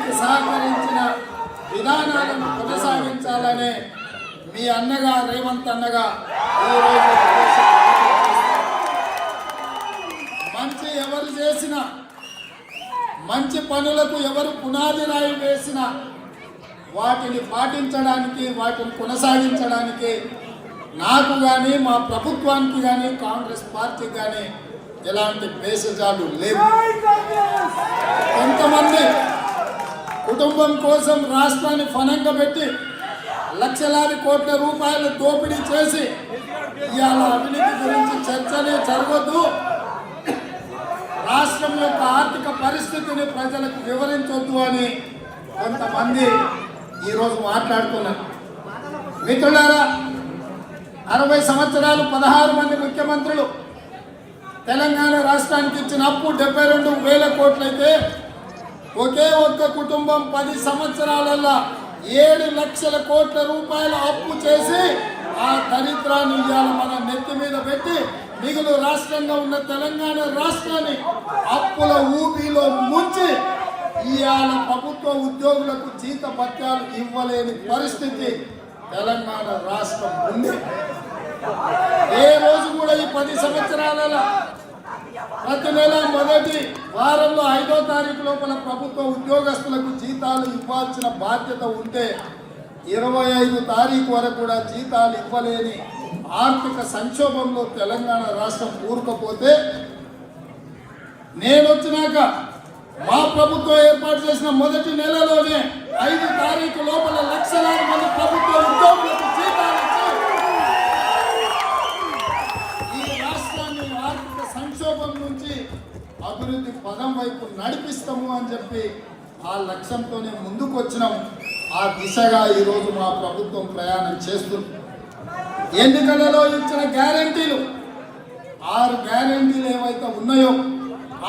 దానికి సహకరించిన విధానాలను కొనసాగించాలనే మీ అన్నగా రేవంత్ అన్నగా ఈరోజు మంచి ఎవరు చేసినా మంచి పనులకు ఎవరు పునాది రాయి వేసినా వాటిని పాటించడానికి వాటిని కొనసాగించడానికి నాకు కానీ మా ప్రభుత్వానికి కానీ కాంగ్రెస్ పార్టీకి కానీ ఎలాంటి భేషజాలు లేవు. కొంతమంది కుటుంబం కోసం రాష్ట్రాన్ని ఫనంగా పెట్టి లక్షలాది కోట్ల రూపాయలు దోపిడీ చేసి ఇవాళ అవినీతి గురించి చర్చనే జరగదు, రాష్ట్రం యొక్క ఆర్థిక పరిస్థితిని ప్రజలకు వివరించొద్దు అని కొంతమంది ఈరోజు మాట్లాడుతున్నారు. మిత్రులారా, 60 సంవత్సరాలు 16 మంది ముఖ్యమంత్రులు తెలంగాణ రాష్ట్రానికి ఇచ్చిన అప్పు 72,000 కోట్లయితే ఒకే ఒక్క కుటుంబం 10 సంవత్సరాలలో 7 లక్షల కోట్ల రూపాయల అప్పు చేసి ఆ దరిద్రాన్ని ఇవాళ మన నెత్తి మీద పెట్టి మిగులు రాష్ట్రంగా ఉన్న తెలంగాణ రాష్ట్రాన్ని అప్పుల ఊబిలో ముంచి ఇవాళ ప్రభుత్వ ఉద్యోగులకు జీత భత్యాలు ఇవ్వలేని పరిస్థితి తెలంగాణ రాష్ట్రం ఉంది. ఏ రోజు కూడా ఈ 10 సంవత్సరాల ప్రతి నెల మొదటి వారంలో 5వ తారీఖు లోపల ప్రభుత్వ ఉద్యోగస్తులకు జీతాలు ఇవ్వాల్సిన బాధ్యత ఉంటే 25 తారీఖు వరకు కూడా జీతాలు ఇవ్వలేని ఆర్థిక సంక్షోభంలో తెలంగాణ రాష్ట్రం కూరుకుపోతే నేను వచ్చినాక మా ప్రభుత్వం ఏర్పాటు చేసిన మొదటి నెలలోనే 5 తారీఖు లోపల లక్షలాది మంది ప్రభుత్వ ఉద్యోగులకు జీతాలు ఇచ్చి ఈ రాష్ట్రాన్ని ఆర్థిక సంక్షోభం నుంచి అభివృద్ధి పదం వైపు నడిపిస్తాము అని చెప్పి ఆ లక్ష్యంతోనే ముందుకు వచ్చినాం. ఆ దిశగా ఈరోజు మా ప్రభుత్వం ప్రయాణం చేస్తుంది. ఎన్నికలలో ఇచ్చిన గ్యారంటీలు 6 గ్యారంటీలు ఏవైతే ఉన్నాయో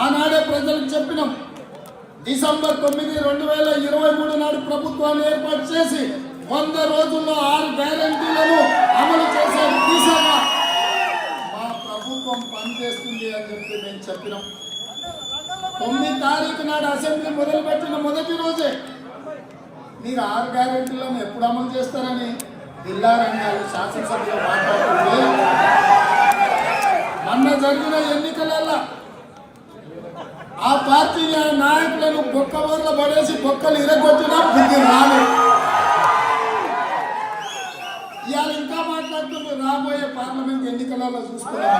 ఆనాడే ప్రజలకు చెప్పినాం. డిసెంబర్ 9, 2023 నాడు ప్రభుత్వాన్ని ఏర్పాటు చేసి 100 రోజుల్లో 6 గ్యారంటీలను అమలు చేసే దిశగా మా ప్రభుత్వం పనిచేస్తుంది అని చెప్పి మేము చెప్పినాం. 9 తారీఖు నాడు అసెంబ్లీ మొదలుపెట్టిన మొదటి రోజే మీరు 6 గ్యారంటీలను ఎప్పుడు అమలు చేస్తారని జిల్లారంగాలు శాసనసభలో మాట్లాడుతుంటే మొన్న జరిగిన ఎన్నికలలో ఆ పార్టీ నాయకులను బొక్కబోర్ల పడేసి బొక్కలు ఇరగొట్టినా బుద్ధి రాలేదు. ఇవాళ ఇంకా మాట్లాడుతున్నారు రాబోయే పార్లమెంట్ ఎన్నికలలో చూసుకున్నాం.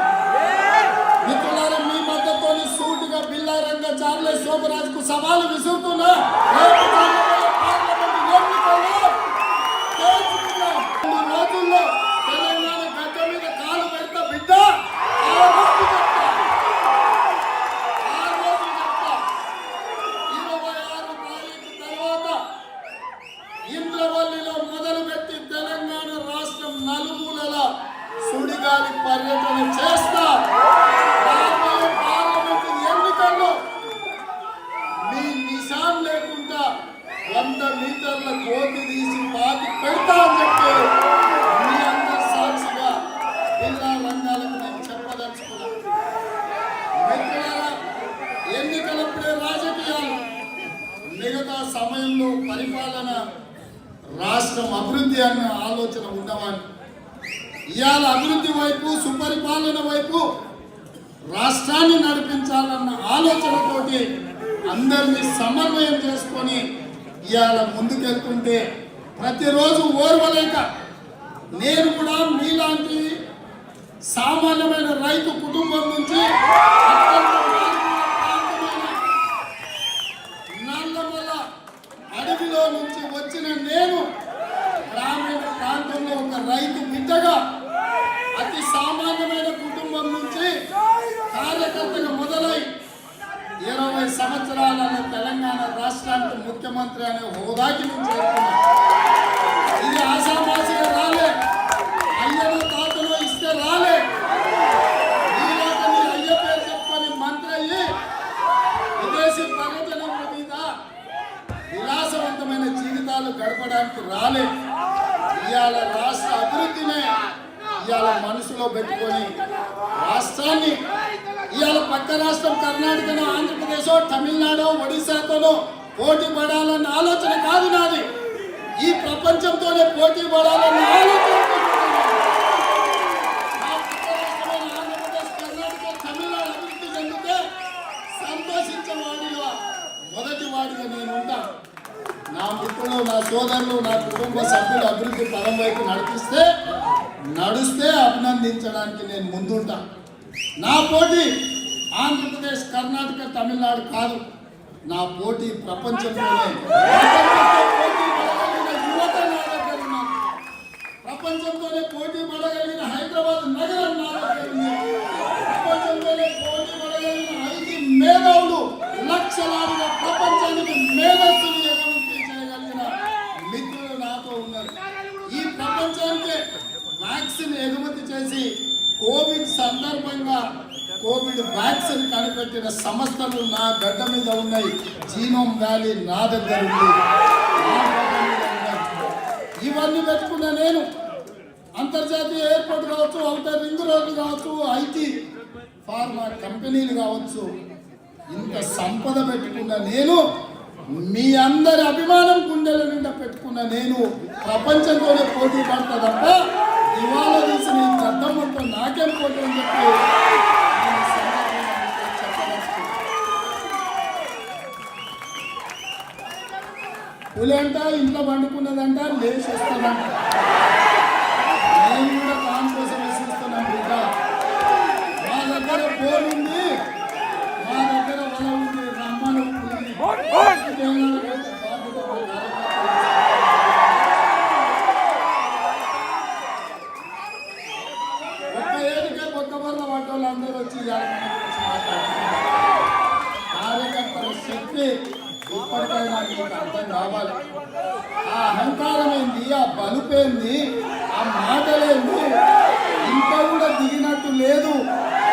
మిత్రులారా, మీ మద్దతుతో సూటిగా బిల్లారంగా చార్లెస్ శోభరాజ్కు సవాలు విసురుతున్నా రోజుల్లో తెలంగాణ గడ్డ మీద కాలు పెడతా బిడ్డ, ఆ రోజు చెప్తా 26 తారీఖు తర్వాత ఇంద్రవల్లిలో మొదలుపెట్టి తెలంగాణ రాష్ట్రం నలుమూలల సుడిగాలి పర్యటన చేస్తా. రాబోయే పార్లమెంటు ఎన్నికల్లో మీ నిశాన్ లేకుండా 100 మీటర్ల గోతి తీసి పాతి పెడతా అని చెప్పి మీ అందరి సాక్షిగా జిల్లా రంగాలకు నేను చెప్పదలుచుకున్నాను. మిత్రులారా, ఎన్నికలప్పుడే రాజకీయాలు, మిగతా సమయంలో పరిపాలన, రాష్ట్రం అభివృద్ధి అన్న ఆలోచన ఉన్నవాడిని. ఇవాళ అభివృద్ధి వైపు సుపరిపాలన వైపు రాష్ట్రాన్ని నడిపించాలన్న ఆలోచనతోటి అందరినీ సమన్వయం చేసుకొని ఇవాళ ముందుకెళ్తుంటే ప్రతిరోజు ఓర్వలేక నేను కూడా మీలాంటి సామాన్యమైన రైతు కుటుంబం నుంచి నల్లమల అడవిలో నుంచి వచ్చిన నేను గ్రామీణ ప్రాంతంలో ఒక రైతు బిడ్డగా అతి సామాన్యమైన కుటుంబం నుంచి కార్యకర్తగా మొదలై 20 సంవత్సరాలలో తెలంగాణ రాష్ట్రానికి ముఖ్యమంత్రి అనే హోదాకి నేను చేరుకున్నాను. ఇది ఆశామాసిగా రాలే, అయ్యను తాతలో ఇస్తే రాలే. ఈలోకని అయ్య పేరు చెప్పుకొని మంత్రి అయ్యి విదేశీ పర్యటనల మీద విలాసవంతమైన జీవితాలు గడపడానికి రాలే. ఇవాళ రాష్ట్ర అభివృద్ధినే ఇవాళ మనసులో పెట్టుకొని రాష్ట్రాన్ని ఇవాళ పక్క రాష్ట్రం కర్ణాటకలో, ఆంధ్రప్రదేశ్, తమిళనాడు, ఒడిశాతోనో పోటీ పడాలన్న ఆలోచన కాదు నాది. ఈ ప్రపంచంతోనే పోటీ పడాలన్న ఆలోచన ఆంధ్రప్రదేశ్, కర్ణాటక, తమిళనాడు అభివృద్ధి చెందితే సంతోషించే వాడిగా మొదటి వాడిగా నేను ఉంటా. నా మిత్రులు, నా సోదరులు, నా కుటుంబ సభ్యులు అభివృద్ధి పదం వైపు నడుస్తే అభినందించడానికి నేను ముందుంటా. నా పోటీ ఆంధ్రప్రదేశ్, కర్ణాటక, తమిళనాడు కాదు. నా పోటీ ప్రపంచంలోనే ప్రపంచంతోనే పోటీ పడగలిగిన హైదరాబాద్ నగరం నా దగ్గర ఉంది. ప్రపంచంతోనే పోటీ పడగలిగిన 5 మేధావులు లక్షలాదిగా ప్రపంచానికి మేధస్సును ఎగుమతి చేయగలిగిన మిత్రులు నాతో ఉన్నారు. ఈ ప్రపంచానికి వ్యాక్సిన్ ఎగుమతి చేసి కోవిడ్ సందర్భంగా కోవిడ్ వ్యాక్సిన్ కనిపెట్టిన సంస్థలు నా గడ్డ మీద ఉన్నాయి. జీనోమ్ వ్యాలీ నా దగ్గర ఉంది. ఇవన్నీ పెట్టుకున్న నేను అంతర్జాతీయ ఎయిర్పోర్ట్ కావచ్చు, ఔటర్ రింగ్ రోడ్లు కావచ్చు, ఐటీ ఫార్మా కంపెనీలు కావచ్చు, ఇంత సంపద పెట్టుకున్న నేను, మీ అందరి అభిమానం గుండెల నిండా పెట్టుకున్న నేను ప్రపంచంతోనే పోటీ పడతా తప్ప ఇవాళ తీసిన ఈ చట్టం మొత్తం నాకేం పోటీ అని చెప్పి పులి అంట ఇంట్లో పండుకున్నదంట, లేచి వస్తుందంట. నేను కూడా దాని కోసం విశ్వస్తున్నాను బిడ్డ. మా దగ్గర బోర్ ఉంది, మా దగ్గర వల ఉంది, రమ్మను ఒక్క ఏడికే కొత్త బర్ల పడ్డోళ్ళందరూ వచ్చి కార్యకర్తల శక్తి ఇప్పటికైనా మీకు అర్థం కావాలి. ఆ అహంకారం ఏంది, ఆ బలుపేంది, ఆ మాటలేంది, ఇంత కూడా దిగినట్టు లేదు.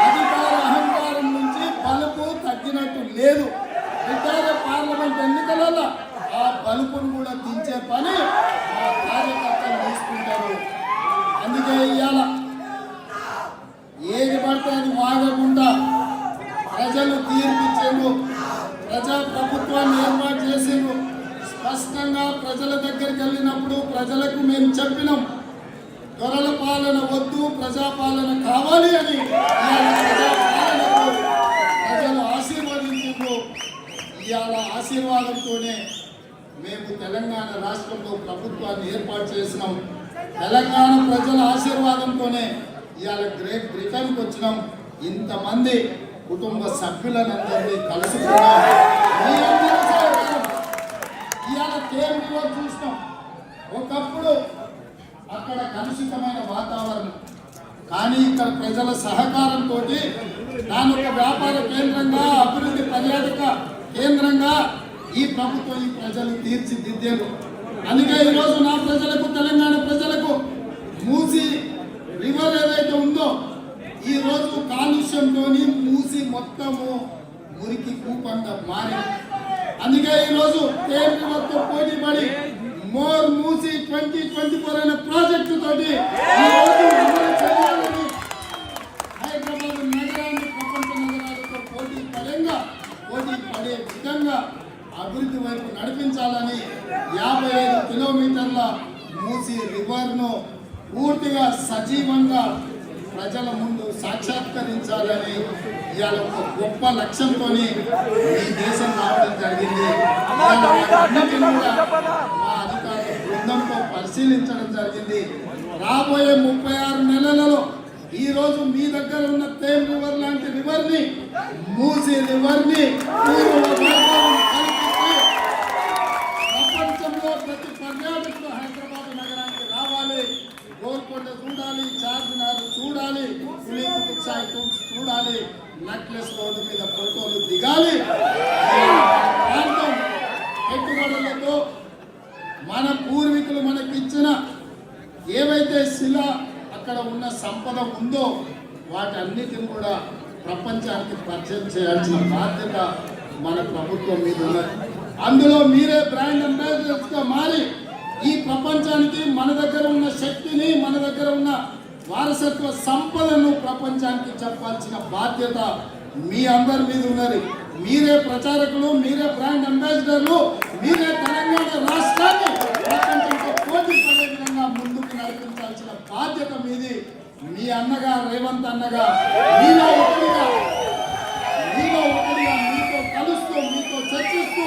అధికార అహంకారం నుంచి బలుపు తగ్గినట్టు లేదు. రిటైర్ పార్లమెంట్ ఎన్నికలలో ఆ బలుపును కూడా దించే పని ఆ కార్యకర్తలు తీసుకుంటారు. అందుకే ఇవాళ ఏది పడితే అది వాగకుండా ప్రజలు తీర్పిచ్చేందు ప్రజా ప్రభుత్వాన్ని ఏర్పాటు చేసిండ్రు. స్పష్టంగా ప్రజల దగ్గరికి వెళ్ళినప్పుడు ప్రజలకు మేము చెప్పినాం, దొరల పాలన వద్దు, ప్రజాపాలన కావాలి అని. ప్రజాపాలనకు ప్రజలు ఆశీర్వదించిండ్రు. ఇవాళ ఆశీర్వాదంతోనే మేము తెలంగాణ రాష్ట్రంలో ప్రభుత్వాన్ని ఏర్పాటు చేసినాం. తెలంగాణ ప్రజల ఆశీర్వాదంతోనే ఇవాళ గ్రేట్ బ్రిటన్కి వచ్చినాం. ఇంతమంది కుటుంబ సభ్యులందరినీ కలుసుకున్నాం. ఇవాళ కేంద్రంలో చూసినాం. ఒకప్పుడు అక్కడ కలుషితమైన వాతావరణం, కానీ ఇక్కడ ప్రజల సహకారంతో దాని ఒక వ్యాపార కేంద్రంగా, అభివృద్ధి పర్యాటక కేంద్రంగా ఈ ప్రభుత్వం, ఈ ప్రజలు తీర్చిదిద్దేరు. అందుకే ఈరోజు నా ప్రజలకు, తెలంగాణ ప్రజలకు మూసి రివర్ ఏదైతే ఉందో ఈ రోజు కాలుష్యంతో మూసి మొత్తము మురికి కూపంగా మారింది. అందుకే ఈరోజు కేంద్రంతో పోటీ పడి మోర్ మూసి 2024 అనే ప్రాజెక్టు తోటి చేయాలని హైదరాబాద్ నగరాన్ని ప్రపంచ నగరాలతో పోటీ పడే విధంగా అభివృద్ధి వైపు నడిపించాలని 55 కిలోమీటర్ల మూసి రివర్ను పూర్తిగా సజీవంగా ప్రజల ముందు సాక్షాత్కరించాలని ఇవాళ ఒక గొప్ప లక్ష్యంతో ఈ దేశం రావడం జరిగింది. అన్నిటిని కూడా మా అధికార బృందంతో పరిశీలించడం జరిగింది. రాబోయే 36 నెలలలో ఈ రోజు మీ దగ్గర ఉన్న తేమ్ రివర్ లాంటి రివర్ని, మూసీ రివర్ని ప్రపంచంలో ప్రతి పర్యాటకుడు హైదరాబాద్ నగరానికి రావాలి. గోల్కొండ చూడాలి, చార్మినార్ చూడాలి, చూడాలి, నెక్లెస్ రోడ్డు మీద ఫోటోలు దిగాలి. ప్రాంతం పెట్టుబడులతో మన పూర్వీకులు మనకిచ్చిన ఏవైతే శిల అక్కడ ఉన్న సంపద ఉందో వాటన్నిటిని కూడా ప్రపంచానికి పరిచయం చేయాల్సిన బాధ్యత మన ప్రభుత్వం మీద ఉన్నది. అందులో మీరే బ్రాండ్ అంబాసిడర్స్గా మారి ఈ ప్రపంచానికి మన దగ్గర ఉన్న శక్తిని, మన దగ్గర ఉన్న వారసత్వ సంపదను ప్రపంచానికి చెప్పాల్సిన బాధ్యత మీ అందరి మీద ఉన్నది. మీరే ప్రచారకులు, మీరే బ్రాండ్ అంబాసిడర్లు, మీరే తెలంగాణ రాష్ట్రాన్ని ప్రపంచంతో పోటీ పడే విధంగా ముందుకు నడిపించాల్సిన బాధ్యత మీది. మీ అన్నగా రేవంత్ అన్నగా మీలో ఒకటిగా మీతో కలుస్తూ, మీతో చర్చిస్తూ,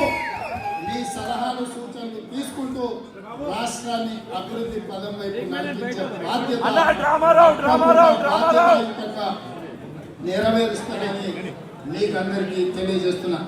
మీ సలహాలు సూచనలు తీసుకుంటూ రాష్ట్రాన్ని అభివృద్ధి పదం వైపు నడిపించే బాధ్యత నెరవేరుస్తానని మీకందరికీ తెలియజేస్తున్నా.